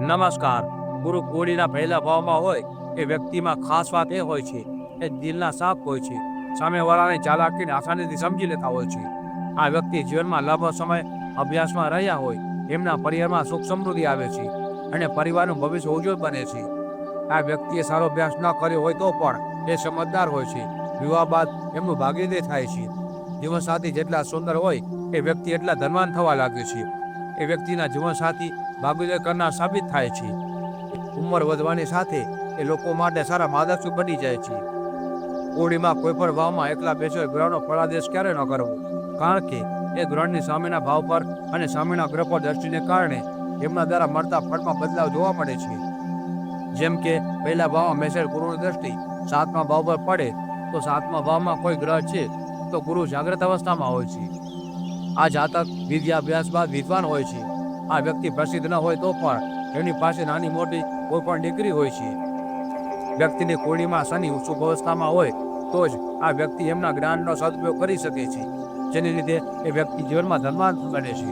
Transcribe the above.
નમસ્કાર. ગુરુ કોળીના પહેલા ભાવમાં હોય એ વ્યક્તિમાં ખાસ વાત એ હોય છે એ દિલના સાફ હોય છે. સામેવાળાની ચાલાકીને આસાનીથી સમજી લેતા હોય છે. આ વ્યક્તિ જીવનમાં લાંબો સમય અભ્યાસમાં રહ્યા હોય, એમના પરિવારમાં સુખ સમૃદ્ધિ આવે છે અને પરિવારનું ભવિષ્ય ઉજ્જવળ બને છે. આ વ્યક્તિએ સારો અભ્યાસ ન કર્યો હોય તો પણ એ સમજદાર હોય છે. વિવાહ બાદ એમનું ભાગીદારી થાય છે. જીવનસાથી જેટલા સુંદર હોય એ વ્યક્તિ એટલા ધનવાન થવા લાગે છે. એ વ્યક્તિના જીવનસાથી ભાગીદાર કરનાર સાબિત થાય છે. ઉંમર વધવાની સાથે એ લોકો માટે સારા માર્ગદર્શક બની જાય છે. કોળીમાં કોઈ પણ ભાવમાં એકલા બેસો ગ્રહનો ફળાદેશ ક્યારે ન કરવો, કારણ કે એ ગ્રહણની સામેના ભાવ પર અને સામેના ગ્રહ પર દ્રષ્ટિને કારણે એમના દ્વારા મળતા ફળમાં બદલાવ જોવા મળે છે. જેમ કે પહેલા ભાવમાં મેષેર ગુરુની દ્રષ્ટિ 7મા ભાવ પર પડે તો 7મા ભાવમાં કોઈ ગ્રહ છે તો ગુરુ જાગ્રત અવસ્થામાં હોય છે. આ જાતક વિદ્યાભ્યાસ બાદ વિદ્વાન હોય છે. આ વ્યક્તિ પ્રસિદ્ધ ન હોય તો પણ એમની પાસે નાની મોટી કોઈ પણ ડિગ્રી હોય છે. વ્યક્તિની કોળીમાં શનિ શુભ અવસ્થામાં હોય તો જ આ વ્યક્તિ એમના જ્ઞાનનો સદુપયોગ કરી શકે છે, જેને લીધે એ વ્યક્તિ જીવનમાં ધનવાન બને છે.